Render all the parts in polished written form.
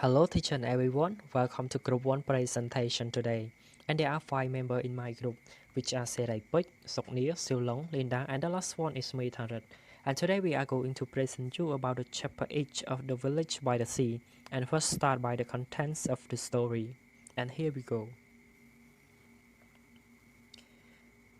Hello teacher and everyone, welcome to group 1 presentation today. And there are 5 members in my group, which are Desai, Soknia, Silong, Linda, and the last one is me, Tharat. And today we are going to present you about the chapter 8 of The Village by the Sea. And first start by the contents of the story. And here we go.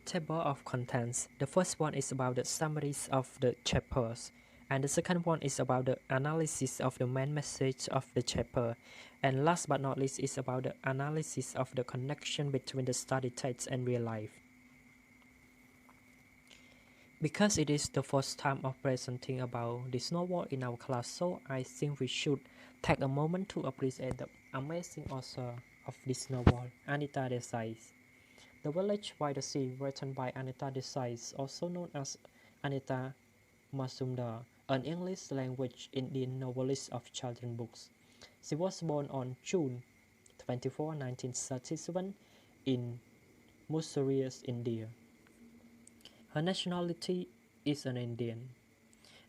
Table of contents. The first one is about the summaries of the chapters, and the second one is about the analysis of the main message of the chapter, and last but not least is about the analysis of the connection between the study text and real life. Because it is the first time of presenting about this novel in our class, so I think we should take a moment to appreciate the amazing author of this novel, Anita Desai. The Village by the Sea, written by Anita Desai, also known as Anita Mazumdar, an English language Indian novelist of children's books. She was born on June 24, 1937, in Mussoorie, India. Her nationality is an Indian,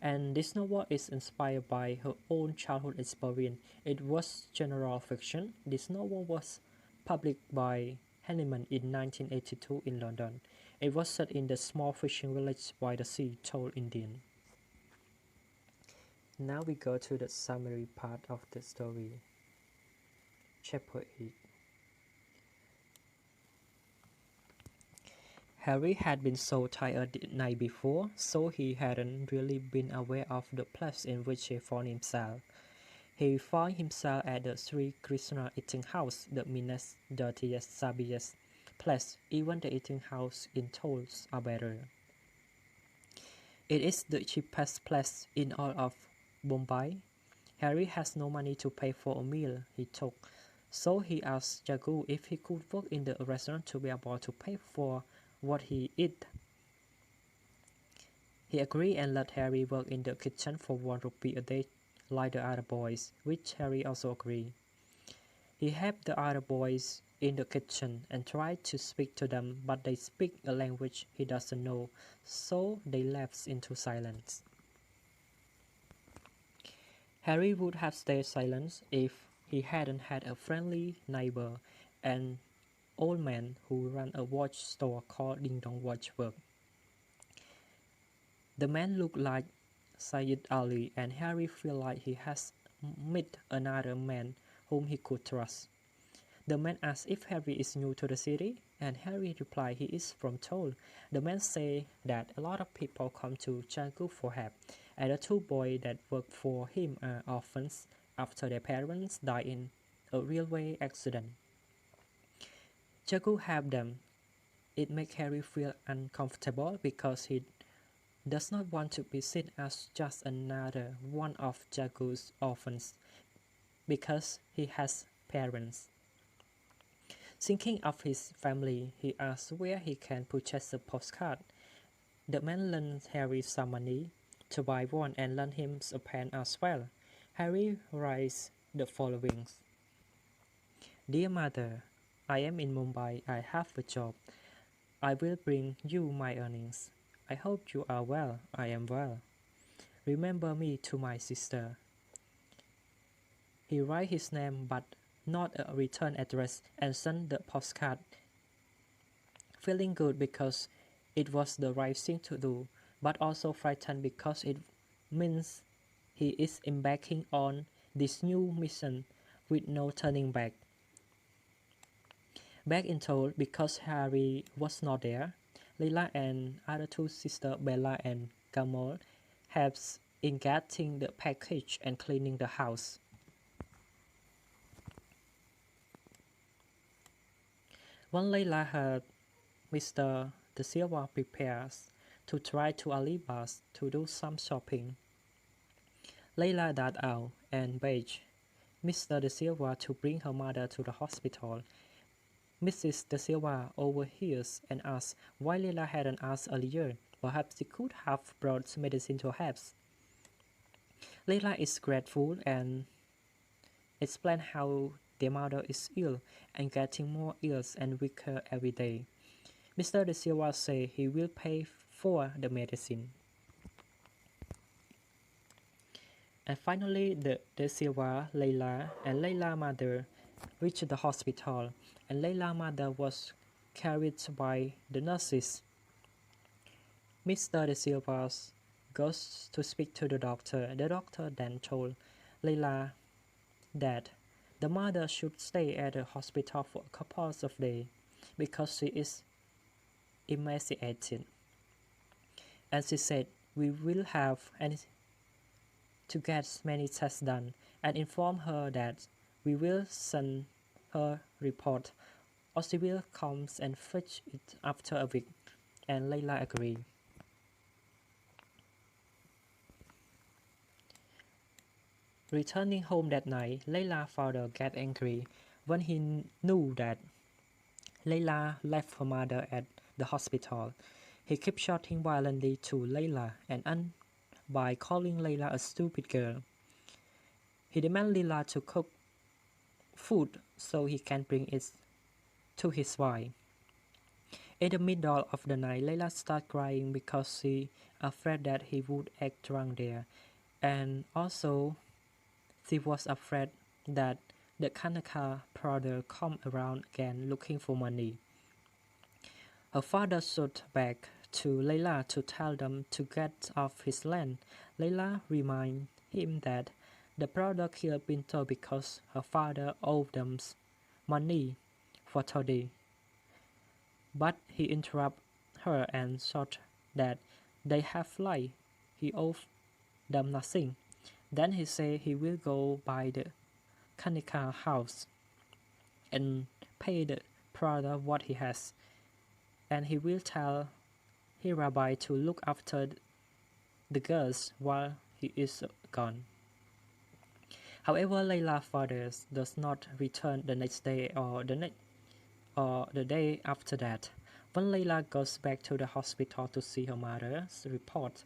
and this novel is inspired by her own childhood experience. It was general fiction. This novel was published by Hanneman in 1982 in London. It was set in the small fishing village by the sea, told Indian. Now we go to the summary part of the story. Chapter 8. Harry had been so tired the night before, so he hadn't really been aware of the place in which he found himself. He found himself at the Sri Krishna eating house, the meanest, dirtiest, sabbiest place. Even the eating house in tolls are better. It is the cheapest place in all of Bombay. Harry has no money to pay for a meal, he thought. So he asked Jagu if he could work in the restaurant to be able to pay for what he eat. He agreed and let Harry work in the kitchen for 1 rupee a day like the other boys, which Harry also agreed. He helped the other boys in the kitchen and tried to speak to them, but they speak a language he doesn't know, so they lapsed into silence. Harry would have stayed silent if he hadn't had a friendly neighbor, an old man who ran a watch store called Ding Dong Watchwork. The man looked like Sayyid Ali, and Harry felt like he has met another man whom he could trust. The man asked if Harry is new to the city, and Harry replied he is from Toll. The man said that a lot of people come to Jagu for help, and the 2 boys that work for him are orphans after their parents died in a railway accident. Jagu helped them. It makes Harry feel uncomfortable because he does not want to be seen as just another one of Jagu's orphans, because he has parents. Thinking of his family, he asks where he can purchase a postcard. The man lends Harry some money to buy one and lend him a pen as well. Harry writes the following. Dear Mother, I am in Mumbai. I have a job. I will bring you my earnings. I hope you are well. I am well. Remember me to my sister. He writes his name but not a return address and sent the postcard, feeling good because it was the right thing to do, but also frightened because it means he is embarking on this new mission with no turning back. Back in Toll, because Harry was not there, Leela and other 2 sisters, Bella and Kamal, helps in getting the package and cleaning the house. When Leila heard Mr. De Silva prepares to try to Alibas to do some shopping, Leila died out and begged Mr. De Silva to bring her mother to the hospital. Mrs. De Silva overhears and asks why Leila hadn't asked earlier. Perhaps she could have brought medicine to helps. Leila is grateful and explains how their mother is ill and getting more ill and weaker every day. Mr. De Silva says he will pay for the medicine. And finally, the Silva, Layla, and Layla's mother reached the hospital, and Layla's mother was carried by the nurses. Mr. De Silva goes to speak to the doctor. The doctor then told Layla that the mother should stay at the hospital for a couple of days because she is emaciated. And she said, "We will have to get many tests done," and inform her that we will send her report or she will come and fetch it after a week. And Layla agreed. Returning home that night, Layla's father got angry when he knew that Layla left her mother at the hospital. He kept shouting violently to Layla and by calling Layla a stupid girl. He demanded Layla to cook food so he can bring it to his wife. In the middle of the night, Layla started crying because she afraid that he would act drunk there, and also she was afraid that the Kanaka brother come around again looking for money. Her father shot back to Layla to tell them to get off his land. Layla reminded him that the brother killed Pinto because her father owed them money for Toddy. But he interrupted her and shot that they have lied. He owed them nothing. Then he said he will go by the Kanika house and pay the brother what he has, and he will tell Hirabai to look after the girls while he is gone. However, Layla's father does not return the next day or the day after that. When Layla goes back to the hospital to see her mother's report,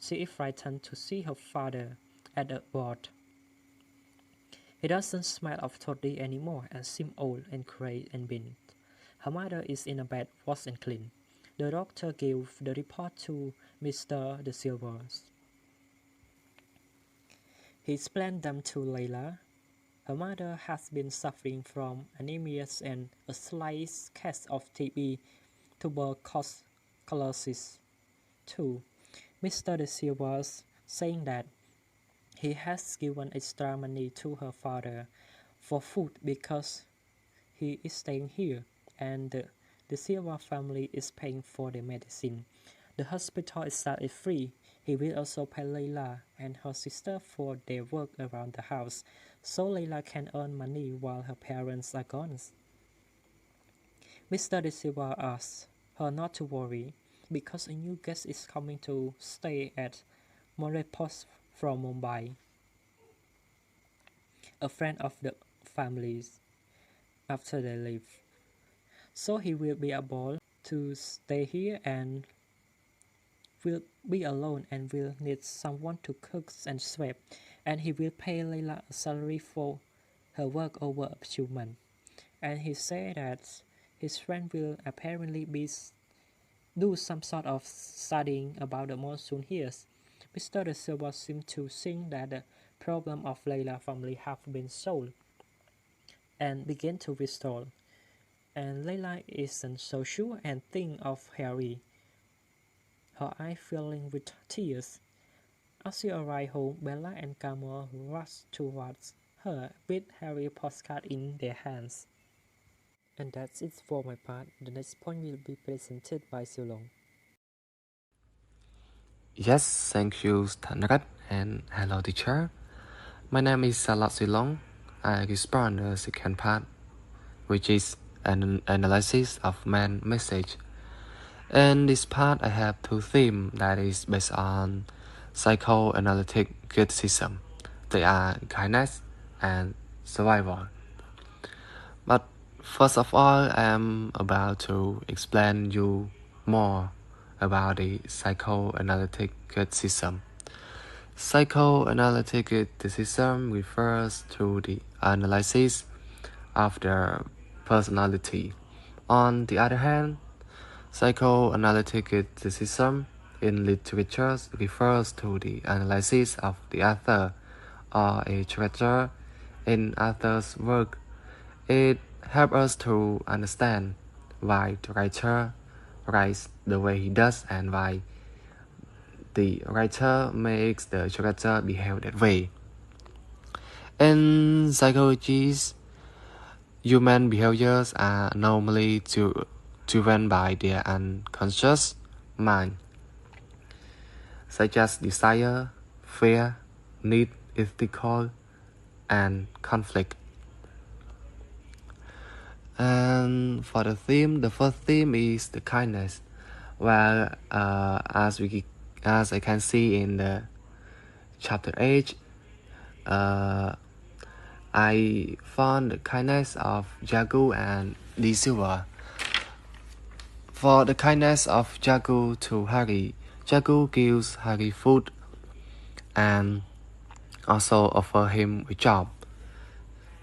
she is frightened to see her father at the ward. He doesn't smell of Toddy anymore and seems old and gray and bent. Her mother is in a bed, washed and clean. The doctor gave the report to Mr. De Silvers. He explained them to Layla. Her mother has been suffering from anemia and a slight case of TB, tuberculosis too. Mr. De Silvers saying that he has given extra money to her father for food because he is staying here, and the Silva family is paying for the medicine. The hospital itself is free. He will also pay Layla and her sister for their work around the house, so Layla can earn money while her parents are gone. Mr. De Silva asks her not to worry, because a new guest is coming to stay at Post from Mumbai, a friend of the families after they leave. So he will be able to stay here and will be alone and will need someone to cook and sweep, and he will pay Layla a salary for her work over a few months. And he said that his friend will apparently do some sort of studying about the monsoon here. Mr. De Silva seemed to think that the problem of Layla family have been solved and began to restore. And Layla isn't so sure and think of Harry, her eyes filling with tears. As she arrived home, Bella and Camille rushed towards her with Harry's postcard in their hands. And that's it for my part. The next point will be presented by Silong. Yes, thank you, Stanrat, and hello, teacher. My name is Salat Silong. I respond the second part, which is an analysis of man message. In this part, I have two themes that is based on psychoanalytic criticism. They are kindness and survival. But first of all, I am about to explain you more about the psychoanalytic criticism. Psychoanalytic criticism refers to the analysis of the personality. On the other hand, psychoanalytic criticism in literature refers to the analysis of the author or a treasure in Arthur's work. It helps us to understand why the writer writes the way he does and why the writer makes the character behave that way. In psychology, human behaviors are normally driven by their unconscious mind, such as desire, fear, need, ethical, and conflict. And for the theme, the first theme is the kindness. Well, as I can see in the chapter 8, I found the kindness of Jagu and Disiwa. For the kindness of Jagu to Harry, Jagu gives Harry food and also offer him a job.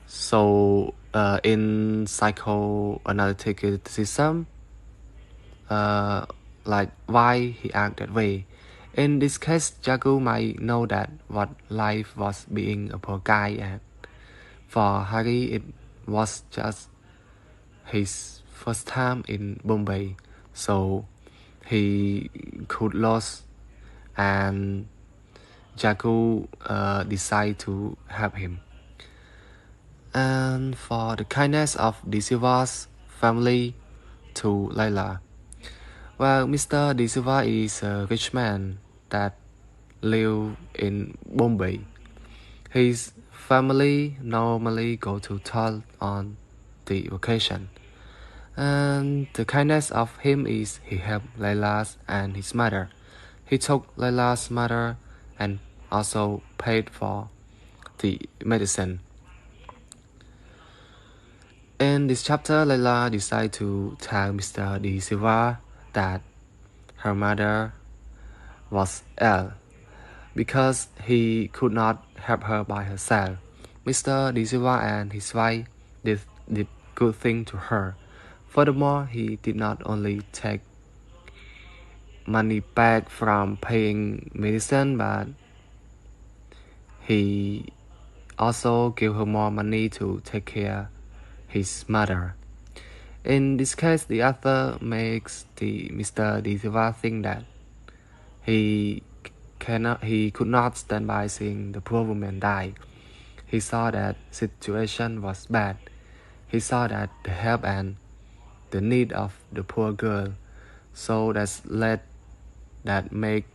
So in psychoanalytic criticism, like why he act that way. In this case, Jagu might know that what life was being a poor guy, and for Harry it was just his first time in Bombay, so he could lose, and Jagu decided to help him. And for the kindness of Disiva's family to Layla. Well, Mr. De Silva is a rich man that lives in Bombay. His family normally go to town on the occasion. And the kindness of him is he helped Layla and his mother. He took Layla's mother and also paid for the medicine. In this chapter, Layla decided to tell Mr. De Silva that her mother was ill because he could not help her by herself. Mr. De Silva and his wife did good thing to her. Furthermore, he did not only take money back from paying medicine, but he also gave her more money to take care his mother. In this case, the author makes the Mr. De Silva think that he could not stand by seeing the poor woman die. He saw that situation was bad. He saw that the help and the need of the poor girl. So that make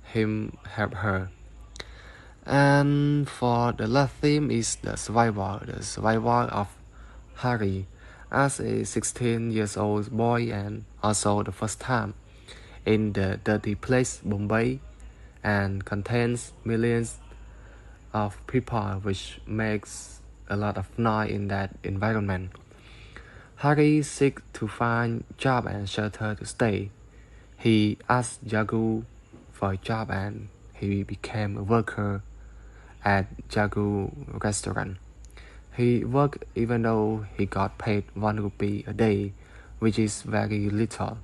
him help her. And for the last theme is the survival of Harry as a 16 years old boy and also the first time in the dirty place Bombay and contains millions of people, which makes a lot of noise in that environment. Harry seeks to find job and shelter to stay. He asked Jagu for a job and he became a worker at Jagu restaurant. He worked even though he got paid 1 rupee a day, which is very little.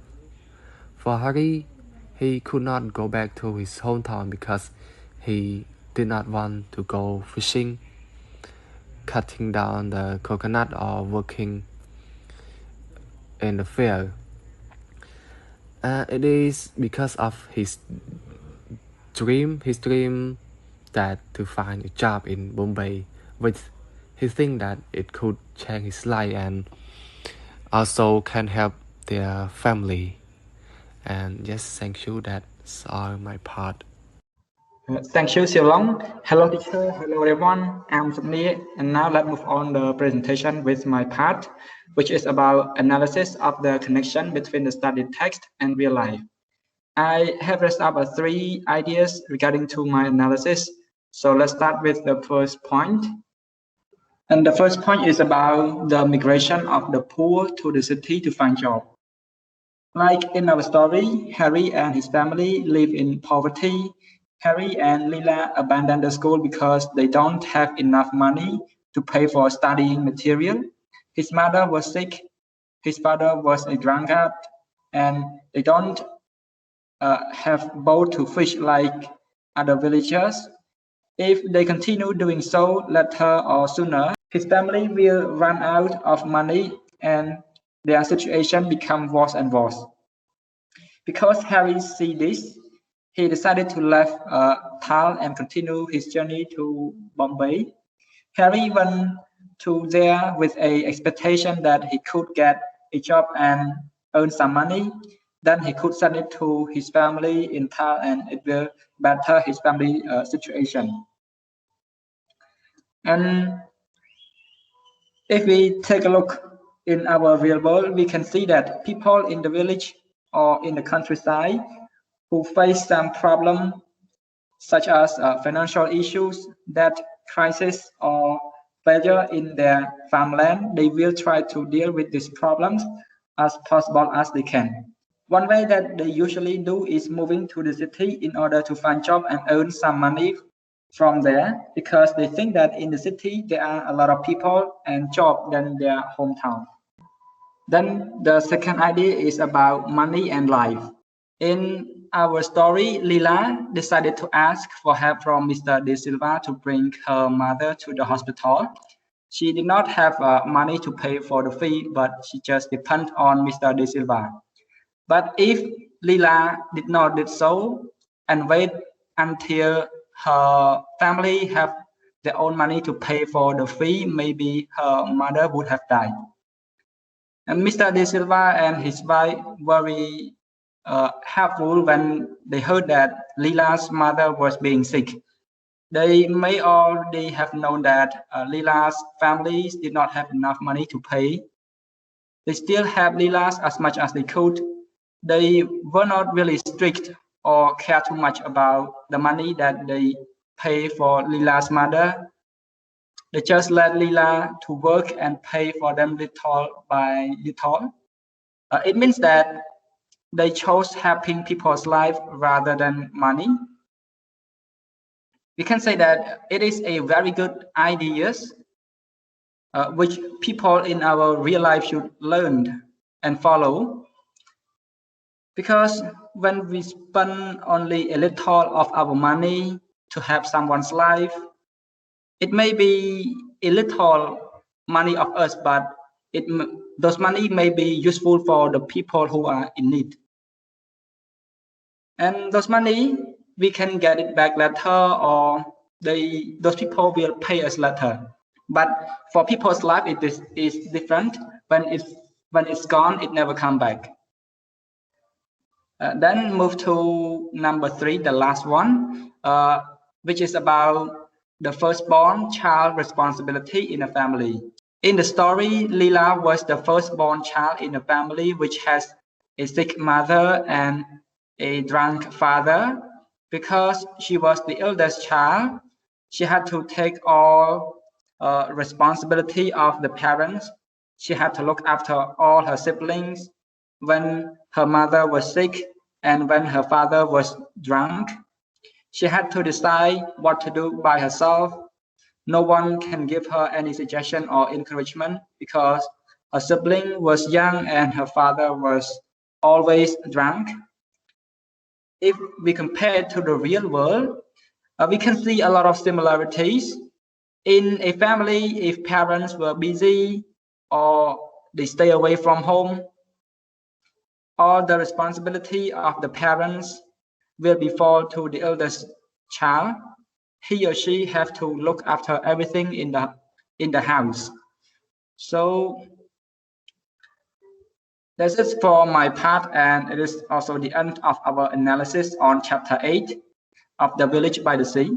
For Harry, he could not go back to his hometown because he did not want to go fishing, cutting down the coconut or working in the field. It is because of his dream that to find a job in Bombay, which he think that it could change his life and also can help their family. And yes, thank you. That's all my part. Thank you, Siêu Long. Hello, teacher. Hello, everyone. I'm Samir, and now let's move on the presentation with my part, which is about analysis of the connection between the studied text and real life. I have raised up 3 ideas regarding to my analysis. So let's start with the first point. And the first point is about the migration of the poor to the city to find job. Like in our story, Harry and his family live in poverty. Harry and Lila abandon the school because they don't have enough money to pay for studying material. His mother was sick, his father was a drunkard, and they don't have boat to fish like other villagers. If they continue doing so, later or sooner, his family will run out of money and their situation become worse and worse. Because Harry see this, he decided to leave town and continue his journey to Bombay. Harry went to there with a expectation that he could get a job and earn some money. Then he could send it to his family in town and it will better his family situation. And if we take a look in our real world, we can see that people in the village or in the countryside who face some problem such as financial issues, debt crisis, or failure in their farmland, they will try to deal with these problems as possible as they can. One way that they usually do is moving to the city in order to find job and earn some money from there, because they think that in the city there are a lot of people and job than their hometown. Then the second idea is about money and life. In our story, Lila decided to ask for help from Mr. De Silva to bring her mother to the hospital. She did not have money to pay for the fee, but she just depended on Mr. De Silva. But if Lila did not do so and wait until her family have their own money to pay for the fee, maybe her mother would have died. And Mr. De Silva and his wife were very helpful when they heard that Lila's mother was being sick. They may already have known that Lila's families did not have enough money to pay. They still helped Lila's as much as they could. They were not really strict or care too much about the money that they pay for Lila's mother. They just let Lila to work and pay for them little by little. It means that they chose helping people's life rather than money. We can say that it is a very good idea, which people in our real life should learn and follow. Because when we spend only a little of our money to help someone's life, it may be a little money of us, but those money may be useful for the people who are in need. And those money, we can get it back later, or those people will pay us later. But for people's life, it is different. When it's gone, it never come back. Then move to number 3, the last one, which is about the firstborn child responsibility in a family. In the story, Lila was the firstborn child in a family which has a sick mother and a drunk father. Because she was the eldest child, she had to take all responsibility of the parents. She had to look after all her siblings when her mother was sick and when her father was drunk. She had to decide what to do by herself. No one can give her any suggestion or encouragement because her sibling was young and her father was always drunk. If we compare it to the real world, we can see a lot of similarities. In a family, if parents were busy or they stay away from home, all the responsibility of the parents will be fall to the eldest child. He or she have to look after everything in the house. So that's it for my part, and it is also the end of our analysis on chapter 8 of The Village by the Sea.